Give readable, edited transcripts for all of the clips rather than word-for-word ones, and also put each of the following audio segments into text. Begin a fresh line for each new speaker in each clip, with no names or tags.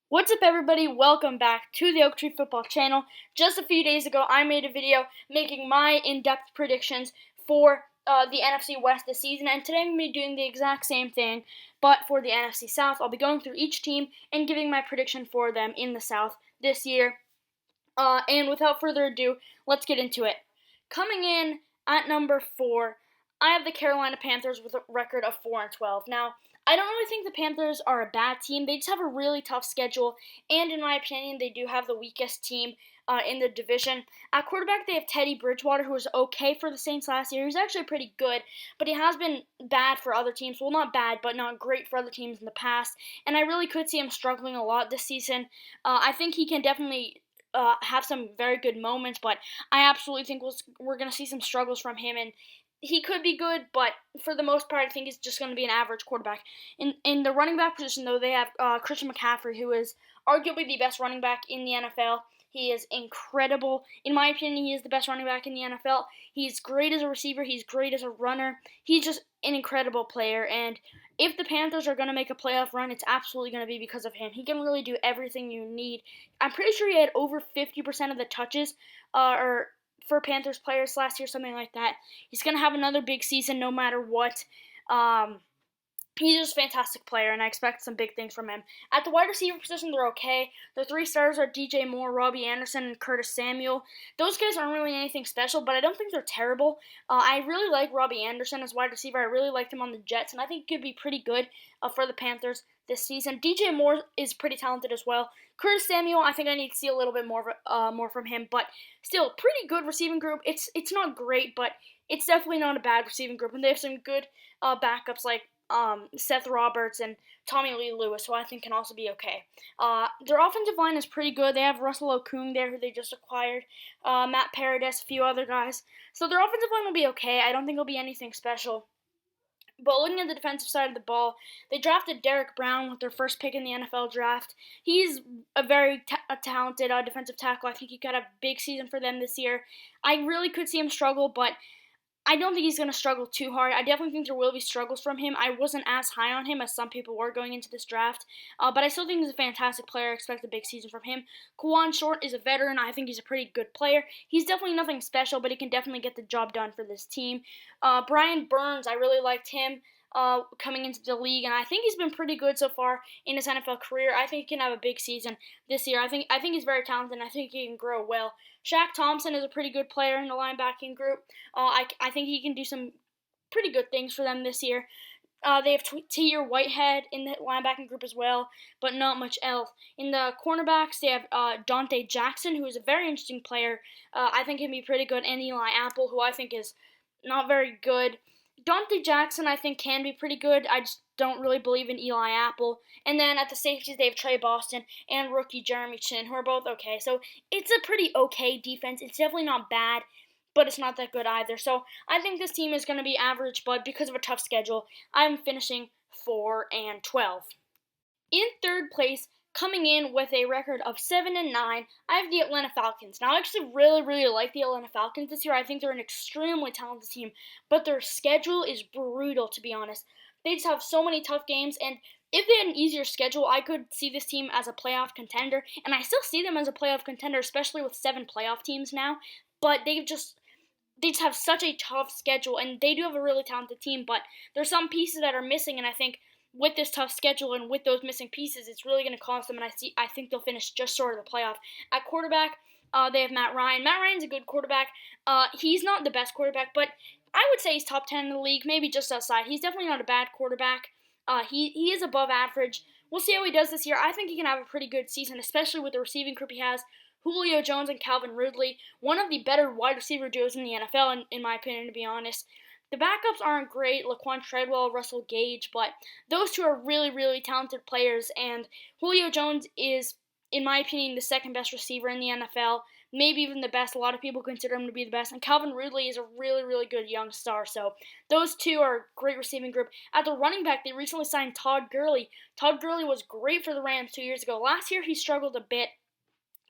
What's up, everybody? Welcome back to the Oak Tree Football channel. Just a few days ago, I made a video making my in-depth predictions for the NFC West this season, and today I'm going to be doing the exact same thing, but for the NFC South. I'll be going through each team and giving my prediction for them in the South this year. And without further ado, let's get into it. Coming in at number 4, I have the Carolina Panthers with a record of 4-12. Now, I don't really think the Panthers are a bad team. They just have a really tough schedule, and in my opinion, they do have the weakest team in the division. At quarterback, they have Teddy Bridgewater, who was okay for the Saints last year. He's actually pretty good, but he has been bad for other teams. Well, not bad, but not great for other teams in the past, and I really could see him struggling a lot this season. I think he can definitely have some very good moments, but I absolutely think we're going to see some struggles from him, and he could be good, but for the most part, I think he's just going to be an average quarterback. In the running back position, though, they have Christian McCaffrey, who is arguably the best running back in the NFL. He is incredible. In my opinion, he is the best running back in the NFL. He's great as a receiver. He's great as a runner. He's just an incredible player, and if the Panthers are going to make a playoff run, it's absolutely going to be because of him. He can really do everything you need. I'm pretty sure he had over 50% of the touches or for Panthers players last year, something like that. He's going to have another big season no matter what. He's just a fantastic player, and I expect some big things from him. At the wide receiver position, they're okay. Their three stars are DJ Moore, Robbie Anderson, and Curtis Samuel. Those guys aren't really anything special, but I don't think they're terrible. I really like Robbie Anderson as wide receiver. I really liked him on the Jets, and I think he could be pretty good for the Panthers this season. DJ Moore is pretty talented as well. Curtis Samuel, I think I need to see a little bit more from him, but still, pretty good receiving group. It's not great, but it's definitely not a bad receiving group, and they have some good backups like Seth Roberts and Tommy Lee Lewis, who I think can also be okay. Their offensive line is pretty good. They have Russell Okung there, who they just acquired, Matt Paradis, a few other guys. So their offensive line will be okay. I don't think it'll be anything special. But looking at the defensive side of the ball, they drafted Derek Brown with their first pick in the NFL draft. He's a very talented defensive tackle. I think he could have a big season for them this year. I really could see him struggle, but I don't think he's going to struggle too hard. I definitely think there will be struggles from him. I wasn't as high on him as some people were going into this draft, but I still think he's a fantastic player. I expect a big season from him. Kawan Short is a veteran. I think he's a pretty good player. He's definitely nothing special, but he can definitely get the job done for this team. Brian Burns, I really liked him coming into the league, and I think he's been pretty good so far in his NFL career. I think he can have a big season this year. I think he's very talented, and I think he can grow well. Shaq Thompson is a pretty good player in the linebacking group. I think he can do some pretty good things for them this year. They have Tahir Whitehead in the linebacking group as well, but not much else. In the cornerbacks, they have Dante Jackson, who is a very interesting player. I think can be pretty good, and Eli Apple, who I think is not very good. Dante Jackson, I think, can be pretty good. I just don't really believe in Eli Apple. And then at the safeties, they have Trey Boston and rookie Jeremy Chin, who are both okay. So it's a pretty okay defense. It's definitely not bad, but it's not that good either. So I think this team is going to be average, but because of a tough schedule, I'm finishing 4-12. In third place, coming in with a record of 7-9, I have the Atlanta Falcons. Now, I actually really like the Atlanta Falcons this year. I think they're an extremely talented team, but their schedule is brutal, to be honest. They just have so many tough games, and if they had an easier schedule, I could see this team as a playoff contender, and I still see them as a playoff contender, especially with 7 playoff teams now, but they just have such a tough schedule, and they do have a really talented team, but there's some pieces that are missing, and I think with this tough schedule and with those missing pieces, it's really going to cost them, and I think they'll finish just short of the playoff. At quarterback, they have Matt Ryan. Matt Ryan's a good quarterback. He's not the best quarterback, but I would say he's top 10 in the league, maybe just outside. He's definitely not a bad quarterback. He is above average. We'll see how he does this year. I think he can have a pretty good season, especially with the receiving group he has. Julio Jones and Calvin Ridley, one of the better wide receiver duos in the NFL, in my opinion, to be honest. The backups aren't great, Laquan Treadwell, Russell Gage, but those two are really talented players, and Julio Jones is, in my opinion, the second best receiver in the NFL, maybe even the best. A lot of people consider him to be the best, and Calvin Ridley is a really good young star, so those two are a great receiving group. At the running back, they recently signed Todd Gurley. Todd Gurley was great for the Rams 2 years ago. Last year, he struggled a bit.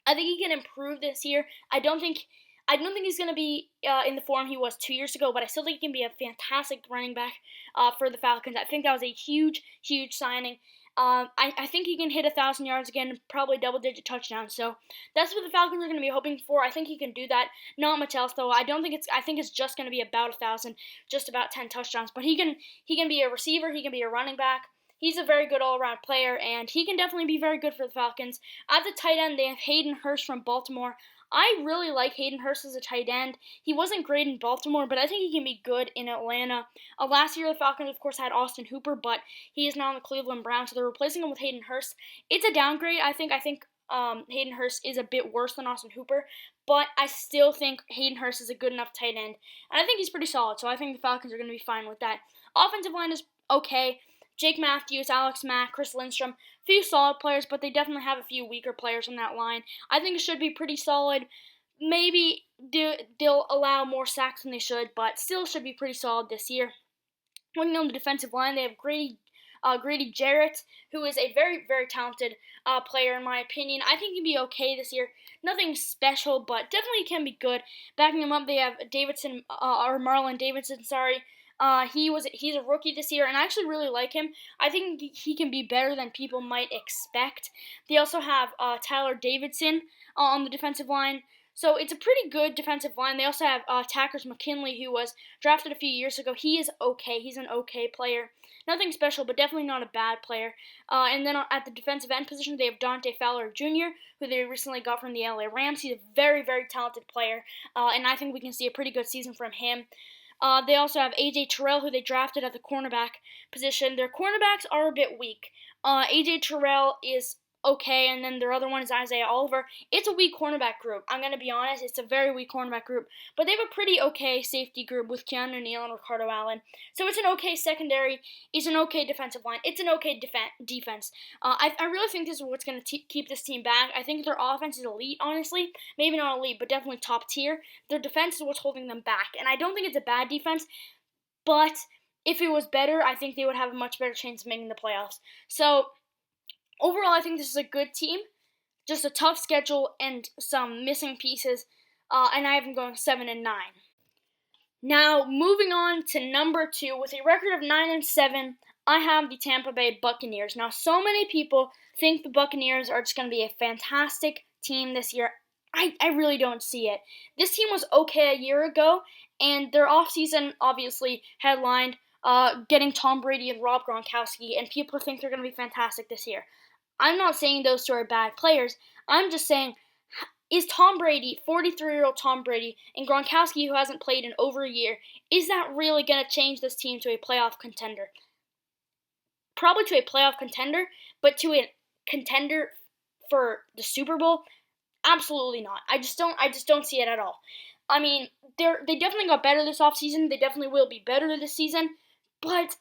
I think he can improve this year. I don't think he's going to be in the form he was 2 years ago, but I still think he can be a fantastic running back for the Falcons. I think that was a huge signing. I think he can hit 1,000 yards again, probably double-digit touchdowns. So that's what the Falcons are going to be hoping for. I think he can do that. Not much else though. I think it's just going to be about 1,000, just about 10 touchdowns. But he can be a receiver. He can be a running back. He's a very good all-around player, and he can definitely be very good for the Falcons. At the tight end, they have Hayden Hurst from Baltimore. I really like Hayden Hurst as a tight end. He wasn't great in Baltimore, but I think he can be good in Atlanta. Last year, the Falcons, of course, had Austin Hooper, but he is now in the Cleveland Browns, so they're replacing him with Hayden Hurst. It's a downgrade, I think. Hayden Hurst is a bit worse than Austin Hooper, but I still think Hayden Hurst is a good enough tight end, and I think he's pretty solid, so I think the Falcons are going to be fine with that. Offensive line is okay. Jake Matthews, Alex Mack, Chris Lindstrom, few solid players, but they definitely have a few weaker players on that line. I think it should be pretty solid. Maybe they'll allow more sacks than they should, but still should be pretty solid this year. Looking on the defensive line, they have Grady Jarrett, who is a very, very talented player in my opinion. I think he'll be okay this year. Nothing special, but definitely can be good. Backing him up, they have Marlon Davidson, he's a rookie this year, and I actually really like him. I think he can be better than people might expect. They also have Tyler Davidson on the defensive line. So it's a pretty good defensive line. They also have Tackers McKinley, who was drafted a few years ago. He is okay. He's an okay player. Nothing special, but definitely not a bad player. And then at the defensive end position, they have Dante Fowler Jr., who they recently got from the LA Rams. He's a very, very talented player, and I think we can see a pretty good season from him. They also have A.J. Terrell, who they drafted at the cornerback position. Their cornerbacks are a bit weak. A.J. Terrell is okay, and then their other one is Isaiah Oliver. It's a weak cornerback group. I'm going to be honest, it's a very weak cornerback group. But they have a pretty okay safety group with Keanu Neal and Ricardo Allen. So it's an okay secondary. It's an okay defensive line. It's an okay defense. I really think this is what's going to keep this team back. I think their offense is elite, honestly. Maybe not elite, but definitely top tier. Their defense is what's holding them back. And I don't think it's a bad defense, but if it was better, I think they would have a much better chance of making the playoffs. So overall, I think this is a good team. Just a tough schedule and some missing pieces, and I have them going 7-9. Now, moving on to number 2, with a record of 9-7, I have the Tampa Bay Buccaneers. Now, so many people think the Buccaneers are just going to be a fantastic team this year. I really don't see it. This team was okay a year ago, and their offseason obviously headlined getting Tom Brady and Rob Gronkowski, and people think they're going to be fantastic this year. I'm not saying those two are bad players. I'm just saying, is Tom Brady, 43-year-old Tom Brady, and Gronkowski, who hasn't played in over a year, is that really going to change this team to a playoff contender? Probably to a playoff contender, but to a contender for the Super Bowl? Absolutely not. I just don't see it at all. I mean, they definitely got better this offseason. They definitely will be better this season, but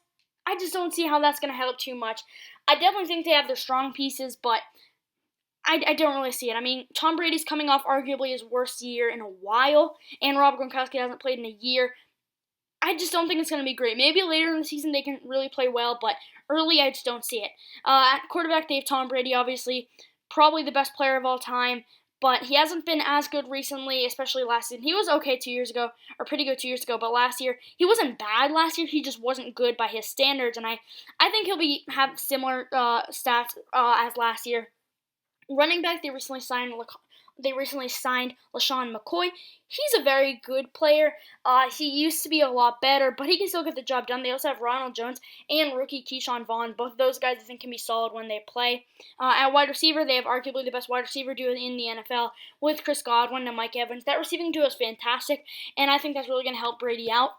I just don't see how that's going to help too much. I definitely think they have their strong pieces, but I don't really see it. I mean, Tom Brady's coming off arguably his worst year in a while, and Rob Gronkowski hasn't played in a year. I just don't think it's going to be great. Maybe later in the season they can really play well, but early I just don't see it. At quarterback, they have Tom Brady, obviously, probably the best player of all time, but he hasn't been as good recently, especially last season. He was okay 2 years ago, or pretty good 2 years ago, but last year, he wasn't bad last year. He just wasn't good by his standards, and I think he'll have similar stats as last year. Running back, they recently signed LaShawn McCoy. He's a very good player. He used to be a lot better, but he can still get the job done. They also have Ronald Jones and rookie Keyshawn Vaughn. Both of those guys I think can be solid when they play. At wide receiver, they have arguably the best wide receiver duo in the NFL with Chris Godwin and Mike Evans. That receiving duo is fantastic, and I think that's really going to help Brady out.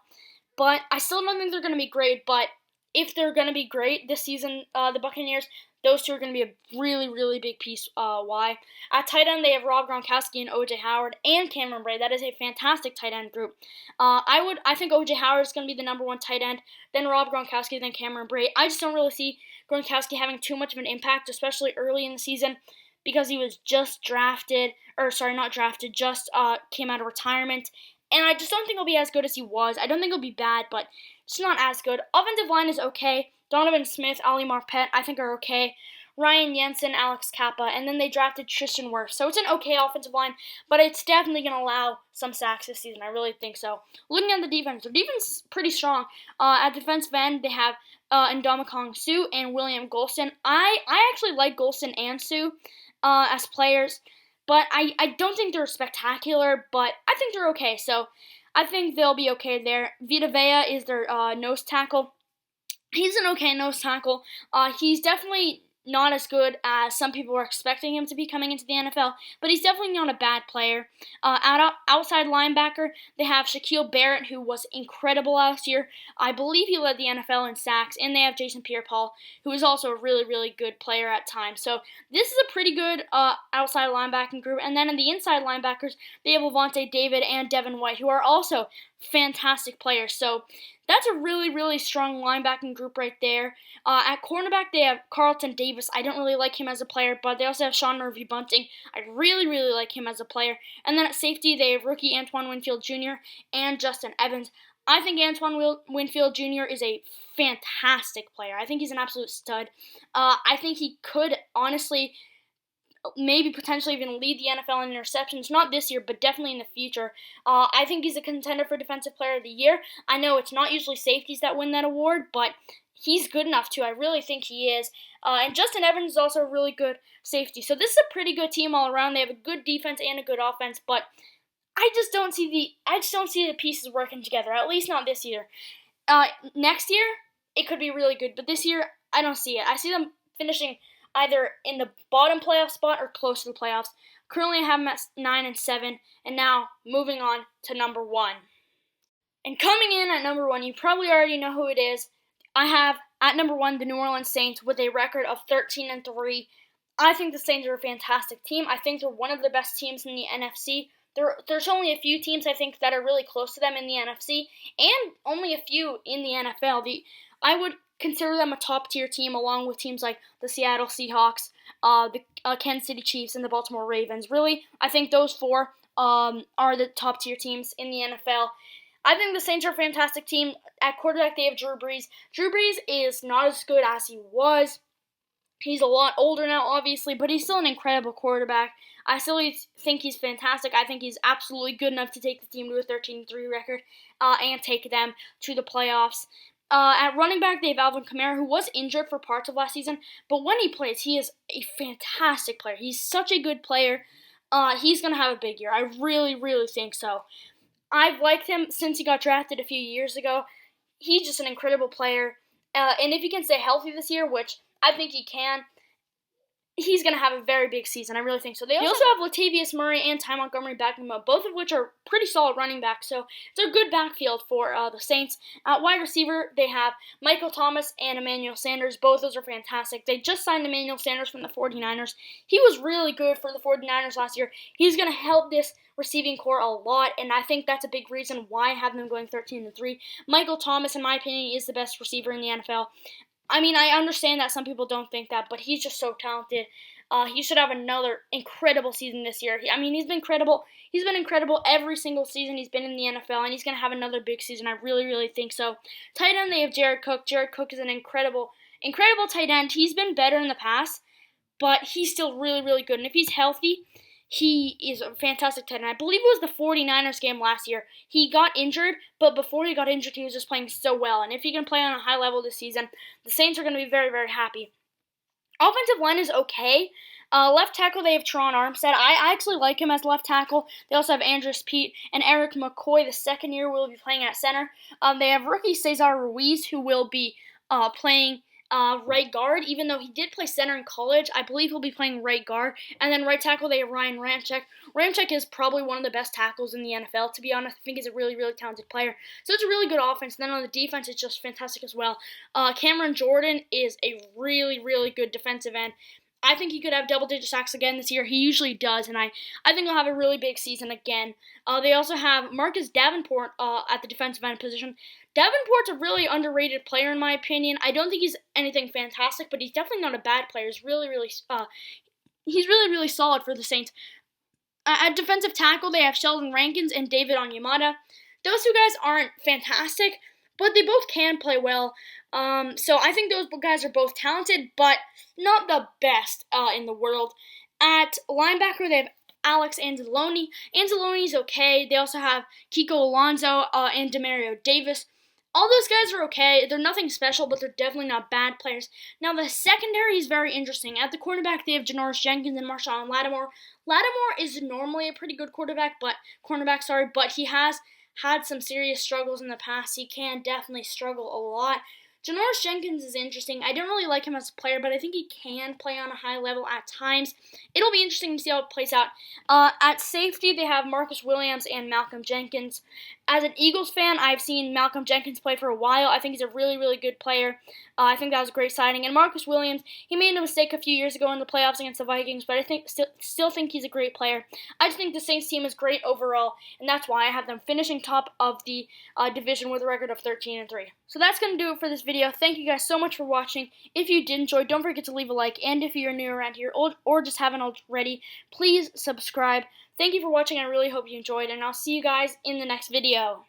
But I still don't think they're going to be great, but if they're going to be great this season, the Buccaneers, those two are going to be a really, really big piece. Why? At tight end, they have Rob Gronkowski and O.J. Howard and Cameron Brate. That is a fantastic tight end group. I think O.J. Howard is going to be the number 1 tight end, then Rob Gronkowski, then Cameron Brate. I just don't really see Gronkowski having too much of an impact, especially early in the season, because he was just came out of retirement. And I just don't think he'll be as good as he was. I don't think he'll be bad, but it's not as good. Offensive line is okay. Donovan Smith, Ali Marpet, I think are okay. Ryan Jensen, Alex Kappa, and then they drafted Tristan Wirfs. So it's an okay offensive line, but it's definitely going to allow some sacks this season. I really think so. Looking at the defense, their defense is pretty strong. At defensive end, they have Ndamukong Suh and William Golston. I actually like Golston and Suh as players, but I don't think they're spectacular, but I think they're okay. So I think they'll be okay there. Vita Vea is their nose tackle. He's an okay nose tackle. He's definitely not as good as some people were expecting him to be coming into the NFL, but he's definitely not a bad player. Outside linebacker, they have Shaquille Barrett, who was incredible last year. I believe he led the NFL in sacks, and they have Jason Pierre-Paul, who is also a really, really good player at times. So this is a pretty good outside linebacking group. And then in the inside linebackers, they have Levante David and Devin White, who are also fantastic players. So that's a really, really strong linebacking group right there. At cornerback, they have Carlton Davis. I don't really like him as a player, but they also have Sean Murphy-Bunting. I really, really like him as a player. And then at safety, they have rookie Antoine Winfield Jr. and Justin Evans. I think Antoine Winfield Jr. is a fantastic player. I think he's an absolute stud. I think he could honestly maybe potentially even lead the NFL in interceptions, not this year, but definitely in the future. I think he's a contender for Defensive Player of the Year. I know it's not usually safeties that win that award, but he's good enough to. I really think he is. And Justin Evans is also a really good safety. So this is a pretty good team all around. They have a good defense and a good offense, but I just don't see the pieces working together, at least not this year. Next year, it could be really good, but this year, I don't see it. I see them finishing either in the bottom playoff spot or close to the playoffs. Currently, I have them at 9 and 7, and now moving on to number 1. And coming in at number 1, you probably already know who it is. I have at number 1 the New Orleans Saints with a record of 13 and 3. I think the Saints are a fantastic team. I think they're one of the best teams in the NFC. There's only a few teams I think that are really close to them in the NFC, and only a few in the NFL. I would consider them a top-tier team along with teams like the Seattle Seahawks, the Kansas City Chiefs, and the Baltimore Ravens. Really, I think those four are the top-tier teams in the NFL. I think the Saints are a fantastic team. At quarterback, they have Drew Brees. Drew Brees is not as good as he was. He's a lot older now, obviously, but he's still an incredible quarterback. I still think he's fantastic. I think he's absolutely good enough to take the team to a 13-3 record and take them to the playoffs. At running back, they have Alvin Kamara, who was injured for parts of last season, but when he plays, he is a fantastic player. He's such a good player. He's going to have a big year. I really, really think so. I've liked him since he got drafted a few years ago. He's just an incredible player. And if he can stay healthy this year, which I think he can, he's going to have a very big season. I really think so. They also have Latavius Murray and Ty Montgomery backing him up, both of which are pretty solid running backs. So it's a good backfield for the Saints. At wide receiver, they have Michael Thomas and Emmanuel Sanders. Both those are fantastic. They just signed Emmanuel Sanders from the 49ers. He was really good for the 49ers last year. He's going to help this receiving core a lot, and I think that's a big reason why I have them going 13-3. Michael Thomas, in my opinion, is the best receiver in the NFL. I mean, I understand that some people don't think that, but he's just so talented. He should have another incredible season this year. He's been incredible. He's been incredible every single season he's been in the NFL, and he's going to have another big season. I really, really think so. Tight end, they have Jared Cook. Jared Cook is an incredible tight end. He's been better in the past, but he's still really, really good. And if he's healthy, he is a fantastic tight end. I believe it was the 49ers game last year. He got injured, but before he got injured, he was just playing so well. And if he can play on a high level this season, the Saints are going to be very, very happy. Offensive line is okay. Left tackle, they have Teron Armstead. I actually like him as left tackle. They also have Andrews Pete and Eric McCoy. The second year will be playing at center. They have rookie Cesar Ruiz, who will be playing right guard, even though he did play center in college. I believe he'll be playing right guard. And then right tackle, they have Ryan Ramczyk. Ramczyk is probably one of the best tackles in the NFL, to be honest. I think he's a really, really talented player. So it's a really good offense. And then on the defense, it's just fantastic as well. Cameron Jordan is a really, really good defensive end. I think he could have double-digit sacks again this year. He usually does, and I think he'll have a really big season again. They also have Marcus Davenport at the defensive end position. Davenport's a really underrated player in my opinion. I don't think he's anything fantastic, but he's definitely not a bad player. He's really, really solid for the Saints. At defensive tackle, they have Sheldon Rankins and David Onyemata. Those two guys aren't fantastic, but they both can play well. So I think those guys are both talented, but not the best in the world. At linebacker, they have Alex Anzalone. Anzalone's okay. They also have Kiko Alonso and Demario Davis. All those guys are okay. They're nothing special, but they're definitely not bad players. Now, the secondary is very interesting. At the quarterback, they have Janoris Jenkins and Marshawn Lattimore. Lattimore is normally a pretty good cornerback, but he has had some serious struggles in the past. He can definitely struggle a lot. Janoris Jenkins is interesting. I don't really like him as a player, but I think he can play on a high level at times. It'll be interesting to see how it plays out. At safety, they have Marcus Williams and Malcolm Jenkins. As an Eagles fan, I've seen Malcolm Jenkins play for a while. I think he's a really, really good player. I think that was a great signing. And Marcus Williams, he made a mistake a few years ago in the playoffs against the Vikings, but I still think he's a great player. I just think the Saints team is great overall, and that's why I have them finishing top of the division with a record of 13-3. So that's going to do it for this video. Thank you guys so much for watching. If you did enjoy, don't forget to leave a like, and if you're new around here or just haven't already, please subscribe. Thank you for watching. I really hope you enjoyed, and I'll see you guys in the next video.